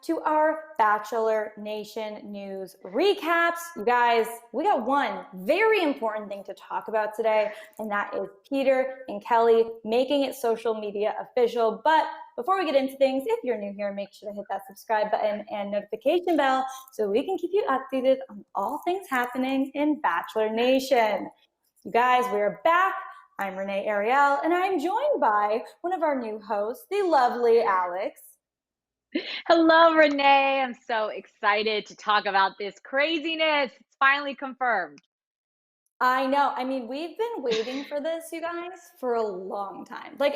to our Bachelor Nation news recaps. You guys, we got one very important thing to talk about today, and that is Peter and Kelley making it social media official. But before we get into things, if you're new here, make sure to hit that subscribe button and notification bell so we can keep you updated on all things happening in Bachelor Nation. You guys, we're back. I'm Renee Ariel, and I'm joined by one of our new hosts, the lovely Alex. Hello, Renee. I'm so excited to talk about this craziness. It's finally confirmed. I know. I mean, we've been waiting for this, you guys, for a long time. Like,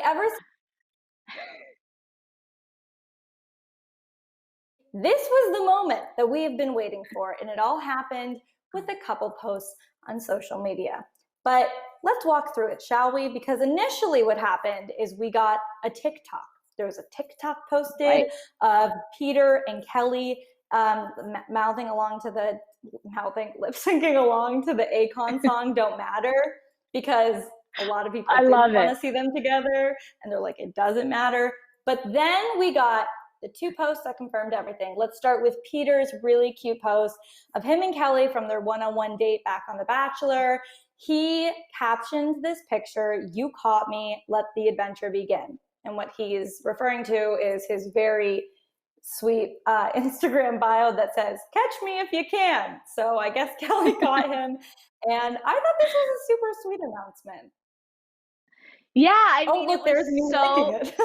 this was the moment that we have been waiting for, and it all happened with a couple posts on social media. But let's walk through it, shall we? Because initially what happened is we got a TikTok. There was a TikTok posted of Peter and Kelley lip syncing along to the Akon song "Don't Matter," because a lot of people didn't want to see them together, and they're like, it doesn't matter. But then we got the two posts that confirmed everything. Let's start with Peter's really cute post of him and Kelley from their one-on-one date back on The Bachelor. He captioned this picture, "You caught me, let the adventure begin." And what he's referring to is his very sweet Instagram bio that says, "Catch me if you can." So I guess Kelley caught him. And I thought this was a super sweet announcement. Yeah, I oh, mean, look, there's me making it.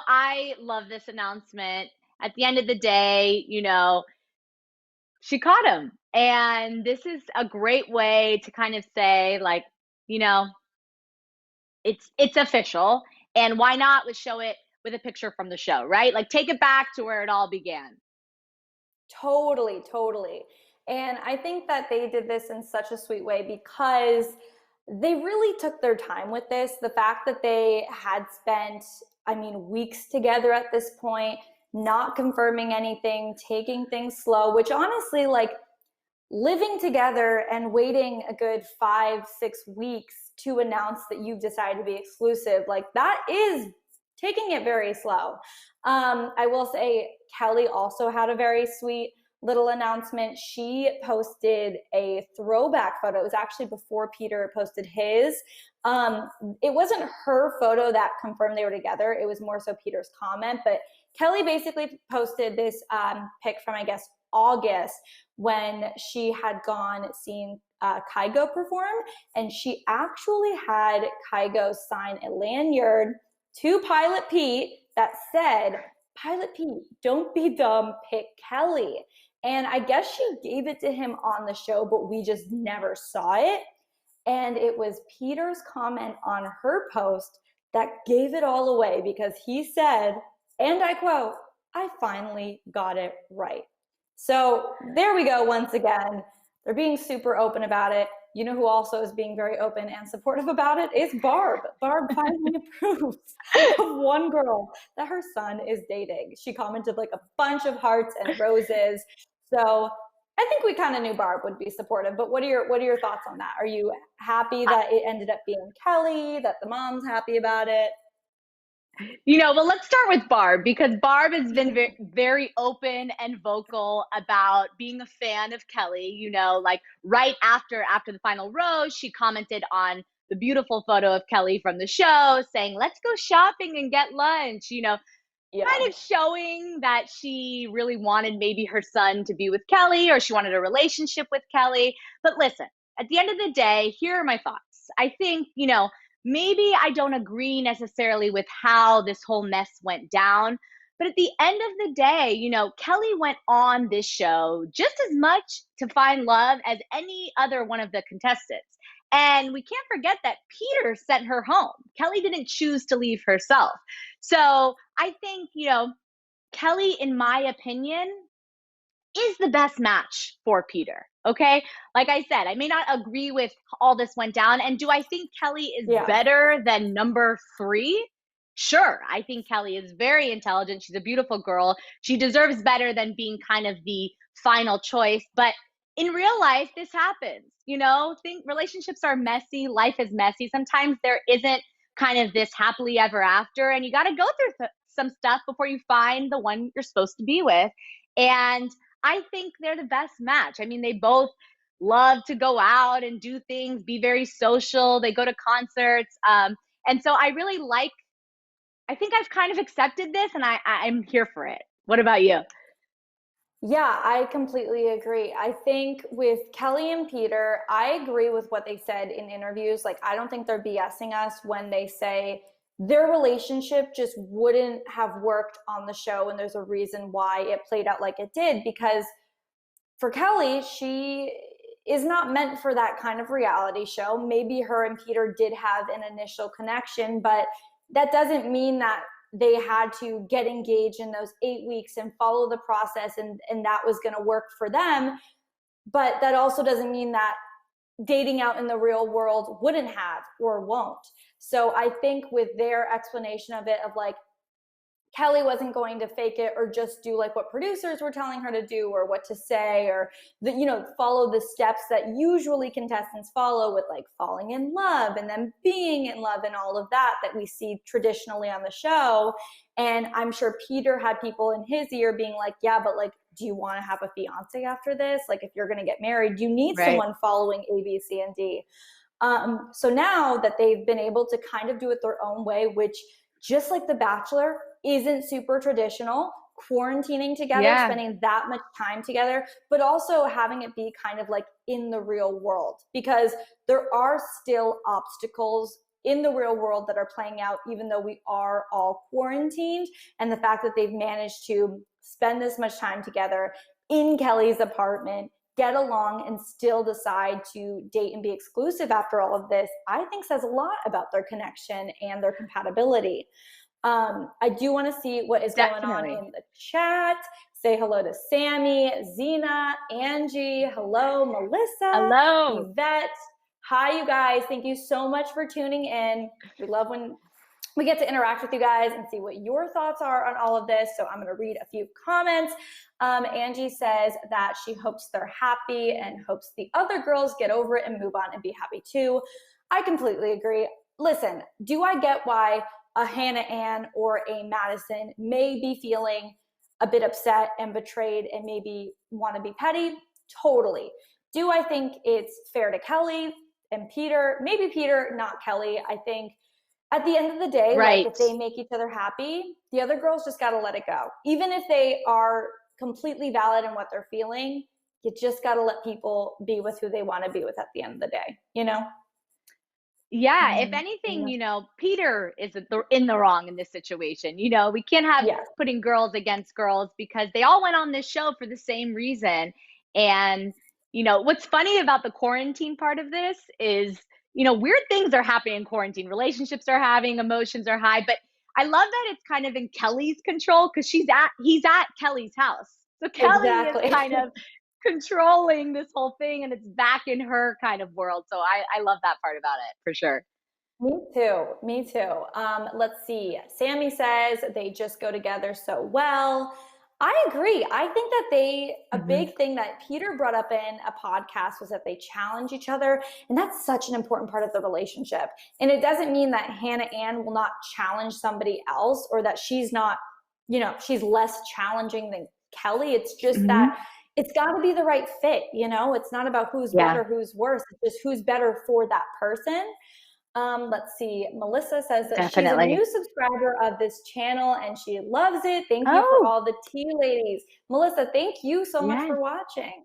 I love this announcement. At the end of the day, she caught him. And this is a great way to kind of say, like, it's official. And why not show it with a picture from the show, right? Like, take it back to where it all began. Totally, totally. And I think that they did this in such a sweet way because they really took their time with this. The fact that they had spent, weeks together at this point, not confirming anything, taking things slow, which honestly, like, living together and waiting a good 5-6 weeks to announce that you've decided to be exclusive, like, that is taking it very slow. I will say Kelley also had a very sweet little announcement. She posted a throwback photo. It was actually before Peter posted his. It wasn't her photo that confirmed they were together. It was more so Peter's comment. But Kelley basically posted this pic from, I guess, August when she had seen Kygo perform. And she actually had Kygo sign a lanyard to Pilot Pete that said, "Pilot Pete, don't be dumb, pick Kelley." And I guess she gave it to him on the show, but we just never saw it. And it was Peter's comment on her post that gave it all away, because he said, and I quote, "I finally got it right." So there we go. Once again, they're being super open about it. You know who also is being very open and supportive about it is Barb. Barb finally approves of one girl that her son is dating. She commented like a bunch of hearts and roses. So I think we kind of knew Barb would be supportive. But what are your thoughts on that? Are you happy that it ended up being Kelley, that the mom's happy about it? Well, let's start with Barb, because Barb has been very, very open and vocal about being a fan of Kelley. Like right after the final rose, she commented on the beautiful photo of Kelley from the show, saying, "Let's go shopping and get lunch." Yeah. Kind of showing that she really wanted maybe her son to be with Kelley, or she wanted a relationship with Kelley. But listen, at the end of the day, here are my thoughts. I think, maybe I don't agree necessarily with how this whole mess went down. But at the end of the day, Kelley went on this show just as much to find love as any other one of the contestants. And we can't forget that Peter sent her home. Kelley didn't choose to leave herself. So I think, Kelley, in my opinion, is the best match for Peter. Okay. Like I said, I may not agree with all this went down. And do I think Kelley is better than number 3? Sure. I think Kelley is very intelligent. She's a beautiful girl. She deserves better than being kind of the final choice. But in real life, this happens. Think relationships are messy. Life is messy. Sometimes there isn't kind of this happily ever after, and you got to go through some stuff before you find the one you're supposed to be with. And I think they're the best match. I mean, they both love to go out and do things, be very social. They go to concerts. And so I really like, I think I've kind of accepted this and I'm here for it. What about you? Yeah, I completely agree. I think with Kelley and Peter, I agree with what they said in interviews. Like, I don't think they're BSing us when they say their relationship just wouldn't have worked on the show. And there's a reason why it played out like it did. Because for Kelley, she is not meant for that kind of reality show. Maybe her and Peter did have an initial connection, but that doesn't mean that they had to get engaged in those 8 weeks and follow the process and that was going to work for them. But that also doesn't mean that dating out in the real world wouldn't have or won't. So I think with their explanation of it, of like, Kelley wasn't going to fake it or just do like what producers were telling her to do or what to say, or follow the steps that usually contestants follow with like falling in love and then being in love and all of that we see traditionally on the show. And I'm sure Peter had people in his ear being like, yeah, but like, do you want to have a fiance after this? Like, if you're going to get married, you need someone following A, B, C, and D. So now that they've been able to kind of do it their own way, which just like The Bachelor isn't super traditional, quarantining together, spending that much time together, but also having it be kind of like in the real world, because there are still obstacles in the real world that are playing out, even though we are all quarantined. And the fact that they've managed to spend this much time together in Kelley's apartment, get along, and still decide to date and be exclusive after all of this, I think says a lot about their connection and their compatibility. I do want to see what is going on in the chat. Say hello to Sammy, Zena, Angie, hello, Melissa, Yvette. Hi, you guys. Thank you so much for tuning in. We love when we get to interact with you guys and see what your thoughts are on all of this. So I'm going to read a few comments. Angie says that she hopes they're happy and hopes the other girls get over it and move on and be happy too. I completely agree. Listen, do I get why a Hannah Ann or a Madison may be feeling a bit upset and betrayed and maybe want to be petty? Totally. Do I think it's fair to Kelley and Peter? Maybe Peter, not Kelley. I think at the end of the day, like, if they make each other happy, the other girls just got to let it go. Even if they are completely valid in what they're feeling, you just got to let people be with who they want to be with at the end of the day, you know? Yeah, if anything, Peter is in the wrong in this situation. We can't have putting girls against girls because they all went on this show for the same reason. And, what's funny about the quarantine part of this is, weird things are happening in quarantine. Relationships are having, emotions are high. But I love that it's kind of in Kelley's control because he's at Kelley's house. So Kelley is kind of controlling this whole thing and it's back in her kind of world. So I love that part about it for sure. Me too. Let's see. Sammy says they just go together so well. I agree. I think that a big thing that Peter brought up in a podcast was that they challenge each other. And that's such an important part of the relationship. And it doesn't mean that Hannah Ann will not challenge somebody else or that she's not, she's less challenging than Kelley. It's just that it's got to be the right fit. It's not about who's better, who's worse. It's just who's better for that person. Let's see. Melissa says that she's a new subscriber of this channel and she loves it. Thank you for all the tea ladies. Melissa, thank you so much for watching.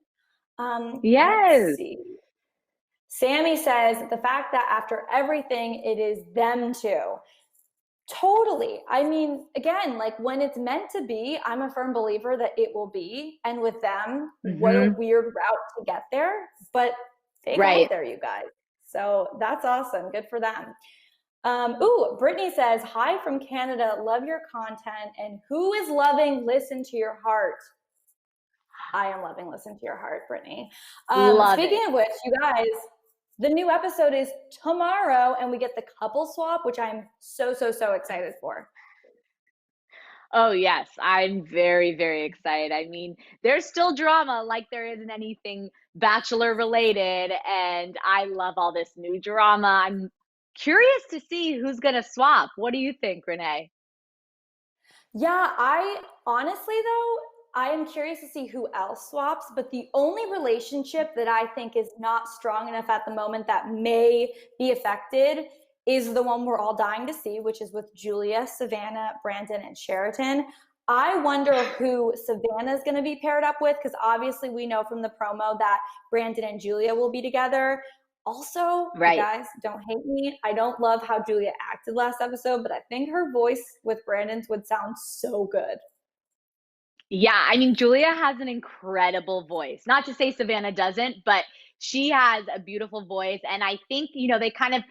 Let's see. Sammy says the fact that after everything, it is them two. Totally. I mean, again, like when it's meant to be, I'm a firm believer that it will be. And with them, what a weird route to get there. But they got there, you guys. So that's awesome. Good for them. Brittany says, hi from Canada. Love your content. And who is loving Listen to Your Heart? I am loving Listen to Your Heart, Brittany. Speaking of which, you guys, the new episode is tomorrow and we get the couple swap, which I'm so excited for. Oh, yes. I'm very, very excited. I mean, there's still drama like there isn't anything Bachelor related. And I love all this new drama. I'm curious to see who's going to swap. What do you think, Renee? Yeah, I honestly though, I am curious to see who else swaps, but the only relationship that I think is not strong enough at the moment that may be affected is the one we're all dying to see, which is with Julia, Savannah, Brandon, and Sheraton. I wonder who Savannah is going to be paired up with because obviously we know from the promo that Brandon and Julia will be together. Also, you Right. guys don't hate me. I don't love how Julia acted last episode, but I think her voice with Brandon's would sound so good. Yeah, I mean, Julia has an incredible voice. Not to say Savannah doesn't, but she has a beautiful voice. And I think, they kind of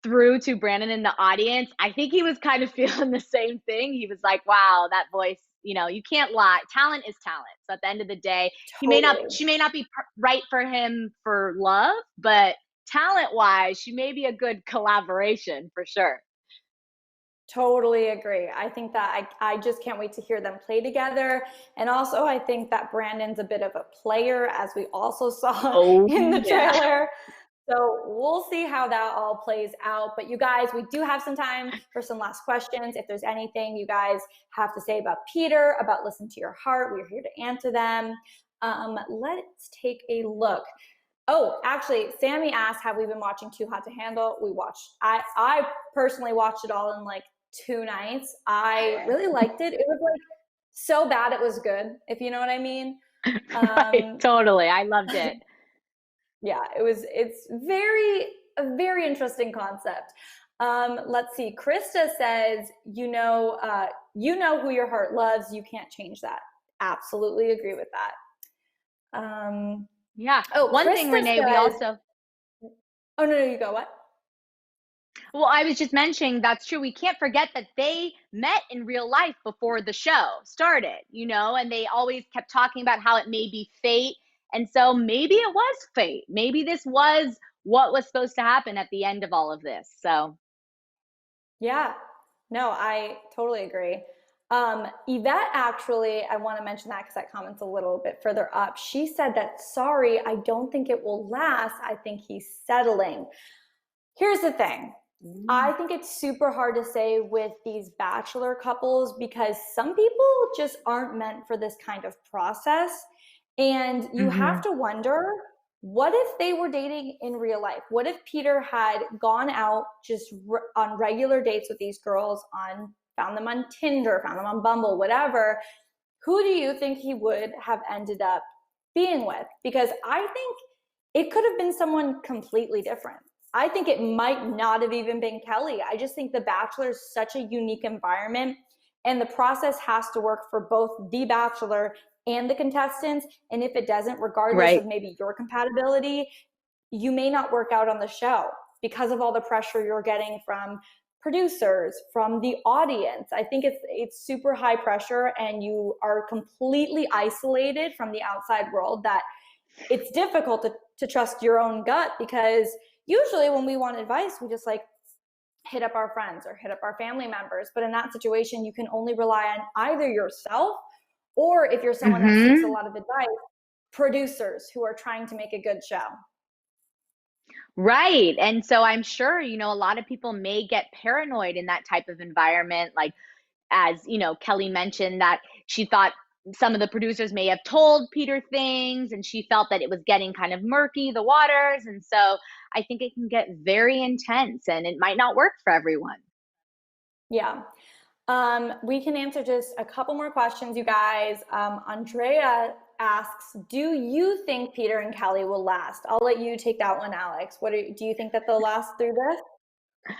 threw to Brandon in the audience. I think he was kind of feeling the same thing. He was like, wow, that voice, you can't lie. Talent is talent. So at the end of the day, Totally. she may not be right for him for love, but talent wise, she may be a good collaboration for sure. Totally agree. I think that I just can't wait to hear them play together. And also, I think that Brandon's a bit of a player, as we also saw Oh, in the yeah. trailer. So we'll see how that all plays out. But you guys, we do have some time for some last questions. If there's anything you guys have to say about Peter, about Listen to Your Heart, we're here to answer them. Let's take a look. Oh, actually, Sammy asked, have we been watching Too Hot to Handle? We watched, I personally watched it all in like 2 nights. I really liked it. It was like so bad it was good, if you know what I mean. Right. Um, Totally. I loved it. yeah, it's a very interesting concept. Let's see. Krista says, you know who your heart loves. You can't change that. Absolutely agree with that. Yeah. Oh, One thing, Krista Renee, we says, also, oh no, no, you go what? well, I was just mentioning that's true. We can't forget that they met in real life before the show started, and they always kept talking about how it may be fate. And so maybe it was fate. Maybe this was what was supposed to happen at the end of all of this. So, Yeah, no, I totally agree. Yvette, actually, I want to mention that because that comment's a little bit further up. She said that, sorry, I don't think it will last. I think he's settling. Here's the thing. I think it's super hard to say with these bachelor couples because some people just aren't meant for this kind of process. And you have mhm. to wonder, what if they were dating in real life? What if Peter had gone out just on regular dates with these girls, found them on Tinder, found them on Bumble, whatever? Who do you think he would have ended up being with? Because I think it could have been someone completely different. I think it might not have even been Kelley. I just think The Bachelor is such a unique environment, and the process has to work for both The Bachelor and the contestants. And if it doesn't, regardless Right. of maybe your compatibility, you may not work out on the show because of all the pressure you're getting from producers, from the audience. I think it's super high pressure and you are completely isolated from the outside world, that it's difficult to trust your own gut, because usually when we want advice, we just like hit up our friends or hit up our family members. But in that situation, you can only rely on either yourself, or if you're someone that seeks a Mhm. lot of advice, producers who are trying to make a good show. Right. And so I'm sure, a lot of people may get paranoid in that type of environment. Like, as Kelley mentioned, that she thought some of the producers may have told Peter things and she felt that it was getting kind of murky, the waters. And so I think it can get very intense and it might not work for everyone. Yeah. We can answer just a couple more questions, you guys. Andrea asks, do you think Peter and Kelley will last? I'll let you take that one, Alex. Do you think that they'll last through this?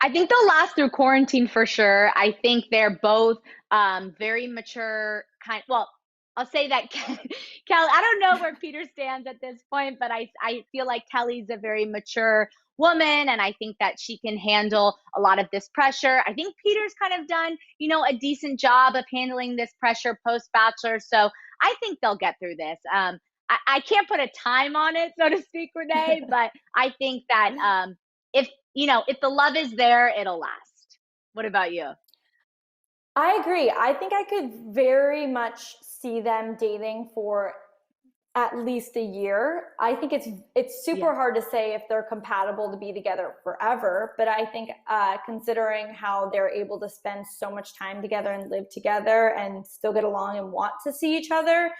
I think they'll last through quarantine for sure. I think they're both very mature well, I'll say that Kelly, I don't know where Peter stands at this point, but I feel like Kelly's a very mature woman and I think that she can handle a lot of this pressure. I think Peter's kind of done, a decent job of handling this pressure post Bachelor. So I think they'll get through this. I can't put a time on it, so to speak, Renee, but I think that if if the love is there, it'll last. What about you? I agree. I think I could very much see them dating for at least a year. I think it's super Yeah. hard to say if they're compatible to be together forever, but I think considering how they're able to spend so much time together and live together and still get along and want to see each other,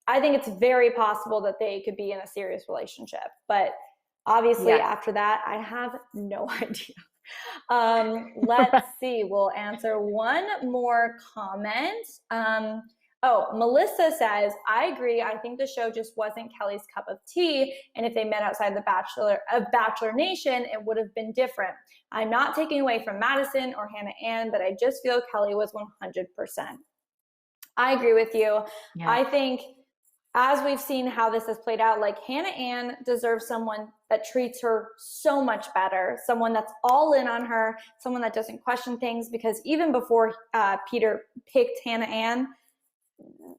I think it's very possible that they could be in a serious relationship. But obviously, Yes. after that, I have no idea. Let's see. We'll answer one more comment. Oh, Melissa says, I agree. I think the show just wasn't Kelley's cup of tea. And if they met outside the Bachelor Nation, it would have been different. I'm not taking away from Madison or Hannah Ann, but I just feel Kelley was 100%. I agree with you. I Yes. think as we've seen how this has played out, like Hannah Ann deserves someone that treats her so much better, someone that's all in on her, someone that doesn't question things. Because even before Peter picked Hannah Ann,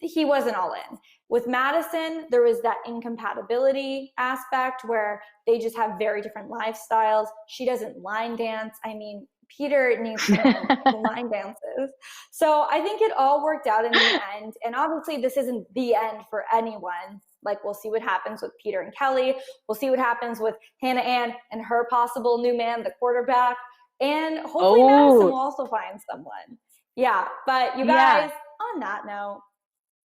he wasn't all in. With Madison, there was that incompatibility aspect where they just have very different lifestyles. She doesn't line dance. I mean, Peter needs someone who line dances. So I think it all worked out in the end. And obviously, this isn't the end for anyone. Like, we'll see what happens with Peter and Kelley. We'll see what happens with Hannah Ann and her possible new man, the quarterback. And hopefully, Madison Oh, will also find someone. Yeah. But you yeah. guys, on that note,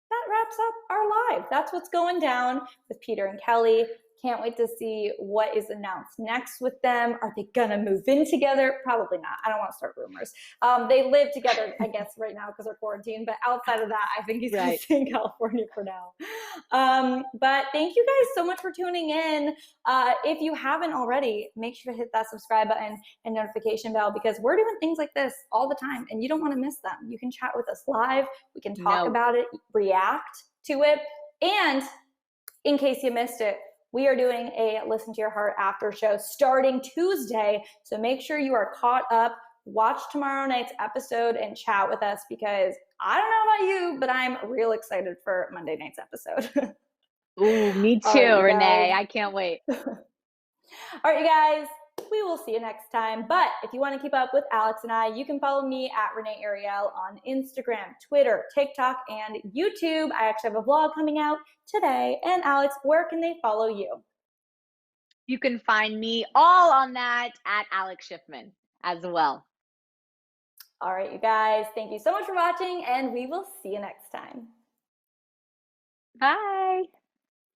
that wraps up our live. That's what's going down with Peter and Kelley. Can't wait to see what is announced next with them. Are they gonna move in together? Probably not. I don't want to start rumors. They live together, I guess, right now because they're quarantined. But outside of that, I think he's gonna Right. stay in California for now. But thank you guys so much for tuning in. If you haven't already, make sure to hit that subscribe button and notification bell because we're doing things like this all the time, and you don't want to miss them. You can chat with us live. We can talk No. about it, react to it. And in case you missed it, we are doing a Listen to Your Heart after show starting Tuesday. So make sure you are caught up. Watch tomorrow night's episode and chat with us because I don't know about you, but I'm real excited for Monday night's episode. Ooh, me All right, too, you guys. Renee. I can't wait. All right, you guys, we will see you next time. But if you want to keep up with Alex and I, you can follow me at Renee Ariel on Instagram, Twitter, TikTok, and YouTube. I actually have a vlog coming out today. And Alex, where can they follow you? You can find me all on that at Alex Schiffman as well. All right, you guys, thank you so much for watching, and we will see you next time. Bye.